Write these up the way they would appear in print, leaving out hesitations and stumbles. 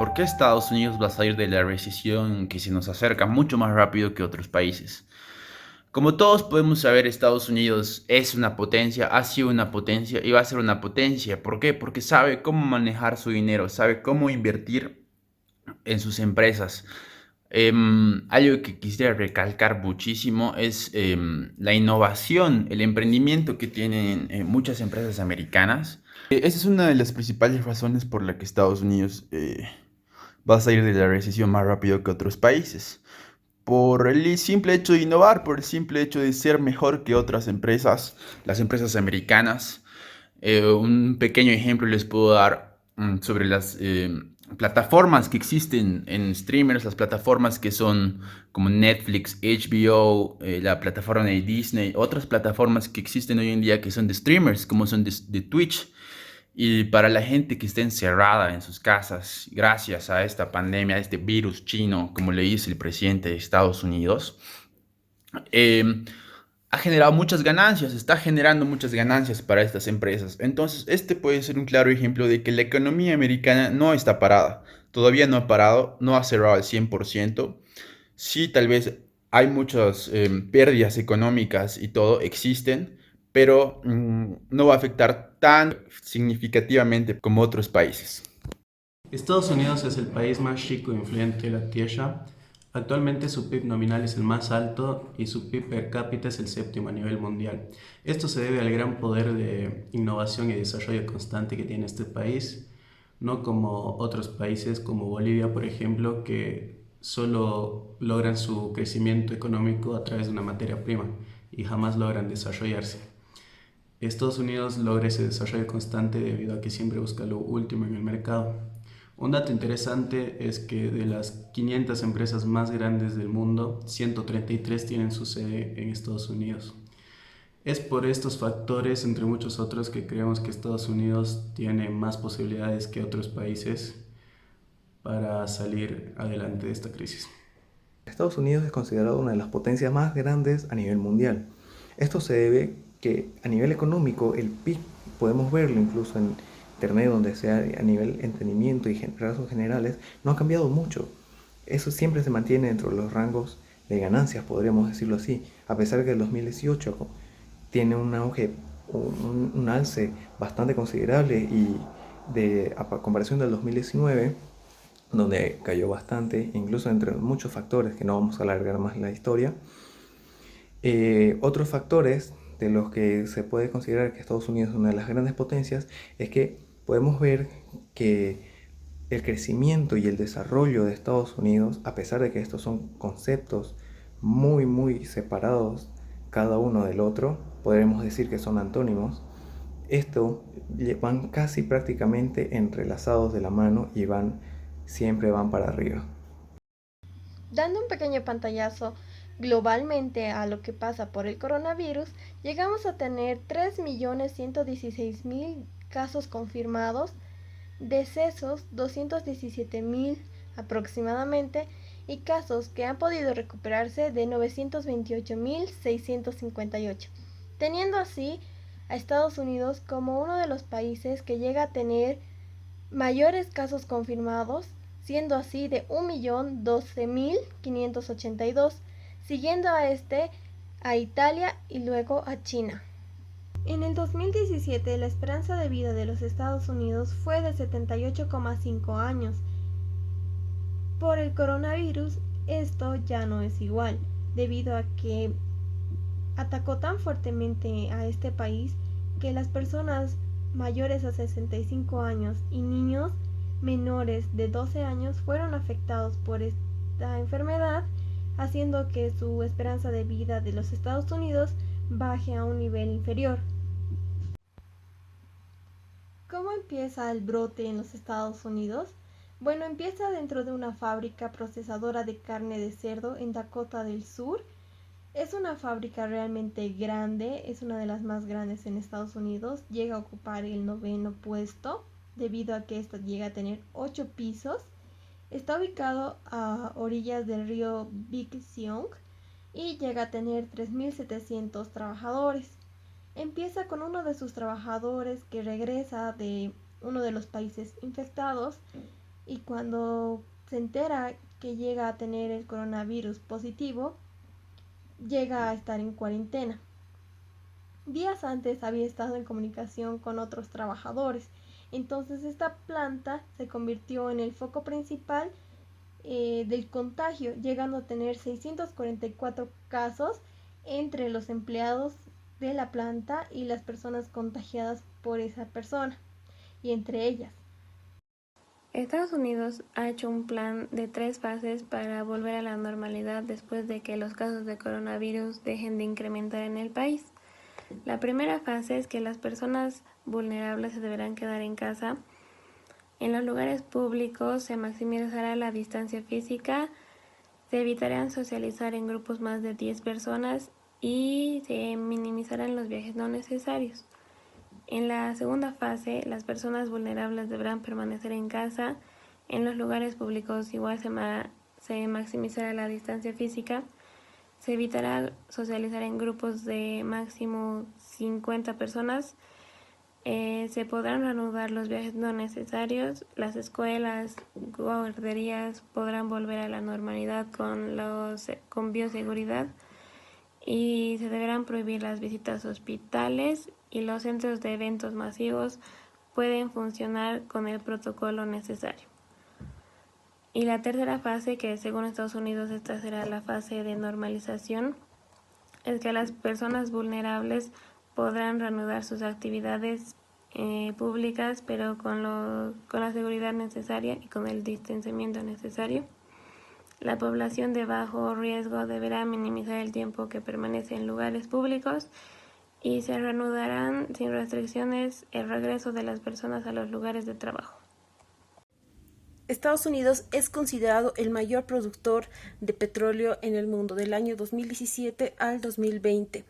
¿por qué Estados Unidos va a salir de la recesión que se nos acerca mucho más rápido que otros países? Como todos podemos saber, Estados Unidos es una potencia, ha sido una potencia y va a ser una potencia. ¿Por qué? Porque sabe cómo manejar su dinero, sabe cómo invertir en sus empresas. Algo que quisiera recalcar muchísimo es la innovación, el emprendimiento que tienen muchas empresas americanas. Esa es una de las principales razones por la que Estados Unidos va a salir de la recesión más rápido que otros países. Por el simple hecho de innovar, por el simple hecho de ser mejor que otras empresas, las empresas americanas. Un pequeño ejemplo les puedo dar sobre las plataformas que existen en streamers, las plataformas que son como Netflix, HBO, la plataforma de Disney, otras plataformas que existen hoy en día que son de streamers, como son de Twitch. Y para la gente que está encerrada en sus casas, gracias a esta pandemia, a este virus chino, como le dice el presidente de Estados Unidos, eh, ha generado muchas ganancias, está generando muchas ganancias para estas empresas. Entonces, este puede ser un claro ejemplo de que la economía americana no está parada. Todavía no ha parado, no ha cerrado al 100%. Sí, tal vez hay muchas pérdidas económicas y todo, existen, pero no va a afectar tan significativamente como otros países. Estados Unidos es el país más chico e influyente de la Tierra. Actualmente su PIB nominal es el más alto y su PIB per cápita es el séptimo a nivel mundial. Esto se debe al gran poder de innovación y desarrollo constante que tiene este país, no como otros países como Bolivia, por ejemplo, que solo logran su crecimiento económico a través de una materia prima y jamás logran desarrollarse. Estados Unidos logra ese desarrollo constante debido a que siempre busca lo último en el mercado. Un dato interesante es que de las 500 empresas más grandes del mundo, 133 tienen su sede en Estados Unidos. Es por estos factores, entre muchos otros, que creemos que Estados Unidos tiene más posibilidades que otros países para salir adelante de esta crisis. Estados Unidos es considerado una de las potencias más grandes a nivel mundial. Esto se debe que a nivel económico el PIB, podemos verlo incluso en internet, donde sea a nivel entretenimiento y rasgos generales, no ha cambiado mucho. Eso siempre se mantiene dentro de los rangos de ganancias, podríamos decirlo así, a pesar de que el 2018 tiene un auge, un alce bastante considerable y a comparación del 2019, donde cayó bastante, incluso entre muchos factores que no vamos a alargar más la historia. Otros factores de los que se puede considerar que Estados Unidos es una de las grandes potencias es que podemos ver que el crecimiento y el desarrollo de Estados Unidos, a pesar de que estos son conceptos muy separados cada uno del otro, podremos decir que son antónimos, esto van casi prácticamente entrelazados de la mano y siempre van para arriba. Dando un pequeño pantallazo globalmente a lo que pasa por el coronavirus, llegamos a tener 3.116.000 casos confirmados, decesos 217.000 aproximadamente y casos que han podido recuperarse de 928.658, teniendo así a Estados Unidos como uno de los países que llega a tener mayores casos confirmados, siendo así de 1.012.582, siguiendo a a Italia y luego a China. En el 2017 la esperanza de vida de los Estados Unidos fue de 78,5 años. Por el coronavirus esto ya no es igual, debido a que atacó tan fuertemente a este país que las personas mayores a 65 años y niños menores de 12 años fueron afectados por esta enfermedad, haciendo que su esperanza de vida de los Estados Unidos baje a un nivel inferior. ¿Cómo empieza el brote en los Estados Unidos? Bueno, empieza dentro de una fábrica procesadora de carne de cerdo en Dakota del Sur. Es una fábrica realmente grande, es una de las más grandes en Estados Unidos, llega a ocupar el noveno puesto debido a que esta llega a tener 8 pisos. Está ubicado a orillas del río Big Sioux y llega a tener 3.700 trabajadores. Empieza con uno de sus trabajadores que regresa de uno de los países infectados y cuando se entera que llega a tener el coronavirus positivo, llega a estar en cuarentena. Días antes había estado en comunicación con otros trabajadores, entonces esta planta se convirtió en el foco principal del contagio, llegando a tener 644 casos entre los empleados de la planta y las personas contagiadas por esa persona, y entre ellas. Estados Unidos ha hecho un plan de 3 fases para volver a la normalidad después de que los casos de coronavirus dejen de incrementar en el país. La primera fase es que las personas vulnerables se deberán quedar en casa. En los lugares públicos se maximizará la distancia física, se evitarán socializar en grupos más de 10 personas y se minimizarán los viajes no necesarios. En la segunda fase, las personas vulnerables deberán permanecer en casa. En los lugares públicos igual se maximizará la distancia física. Se evitará socializar en grupos de máximo 50 personas. Se podrán reanudar los viajes no necesarios. Las guarderías podrán volver a la normalidad con bioseguridad. Y se deberán prohibir las visitas a hospitales y los centros de eventos masivos pueden funcionar con el protocolo necesario. Y la tercera fase, que según Estados Unidos esta será la fase de normalización, es que las personas vulnerables podrán reanudar sus actividades públicas, pero con la seguridad necesaria y con el distanciamiento necesario. La población de bajo riesgo deberá minimizar el tiempo que permanece en lugares públicos y se reanudarán sin restricciones el regreso de las personas a los lugares de trabajo. Estados Unidos es considerado el mayor productor de petróleo en el mundo del año 2017 al 2020,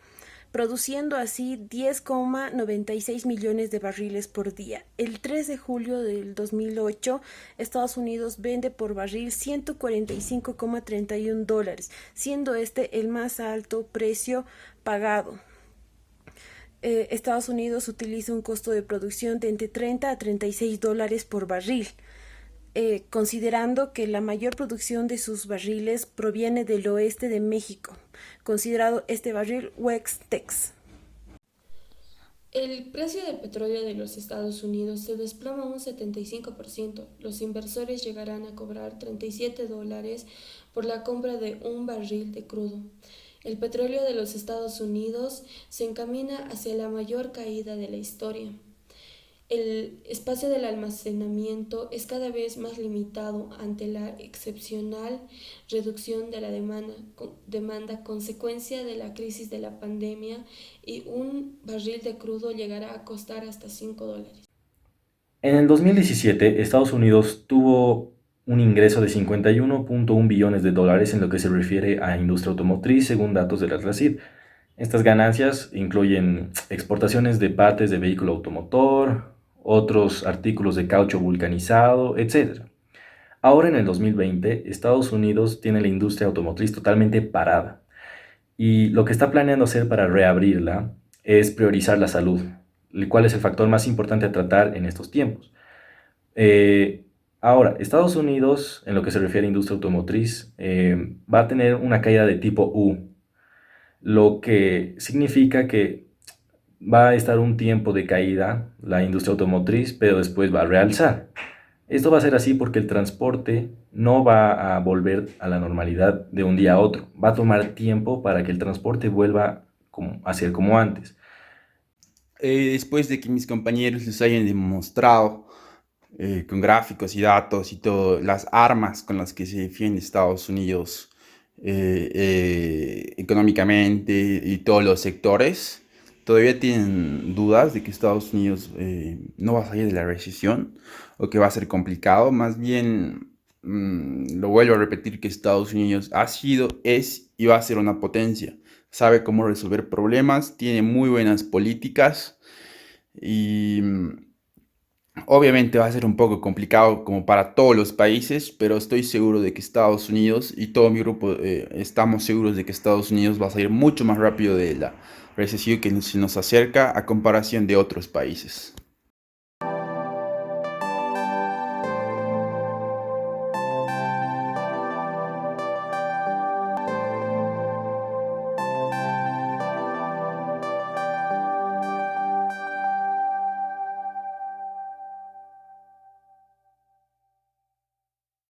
produciendo así 10,96 millones de barriles por día. El 3 de julio del 2008, Estados Unidos vende por barril $145,31, siendo este el más alto precio pagado. Estados Unidos utiliza un costo de producción de entre $30 a $36 por barril. Considerando que la mayor producción de sus barriles proviene del oeste de México, considerado este barril West Texas. El precio del petróleo de los Estados Unidos se desploma un 75%. Los inversores llegarán a cobrar $37 por la compra de un barril de crudo. El petróleo de los Estados Unidos se encamina hacia la mayor caída de la historia. El espacio del almacenamiento es cada vez más limitado ante la excepcional reducción de la demanda consecuencia de la crisis de la pandemia, y un barril de crudo llegará a costar hasta $5. En el 2017, Estados Unidos tuvo un ingreso de 51.1 billones de dólares en lo que se refiere a industria automotriz, según datos de la RACID. Estas ganancias incluyen exportaciones de partes de vehículo automotor, otros artículos de caucho vulcanizado, etc. Ahora en el 2020, Estados Unidos tiene la industria automotriz totalmente parada y lo que está planeando hacer para reabrirla es priorizar la salud, el cual es el factor más importante a tratar en estos tiempos. Ahora, Estados Unidos, en lo que se refiere a industria automotriz, va a tener una caída de tipo U, lo que significa que va a estar un tiempo de caída la industria automotriz, pero después va a realzar. Esto va a ser así porque el transporte no va a volver a la normalidad de un día a otro. Va a tomar tiempo para que el transporte vuelva a ser como antes. Después de que mis compañeros les hayan demostrado con gráficos y datos y todo, las armas con las que se defiende Estados Unidos económicamente y todos los sectores, todavía tienen dudas de que Estados Unidos no va a salir de la recesión o que va a ser complicado. Más bien, lo vuelvo a repetir, que Estados Unidos ha sido, es y va a ser una potencia. Sabe cómo resolver problemas, tiene muy buenas políticas y obviamente va a ser un poco complicado como para todos los países, pero estoy seguro de que Estados Unidos y todo mi grupo estamos seguros de que Estados Unidos va a salir mucho más rápido de la recesión que se nos acerca a comparación de otros países.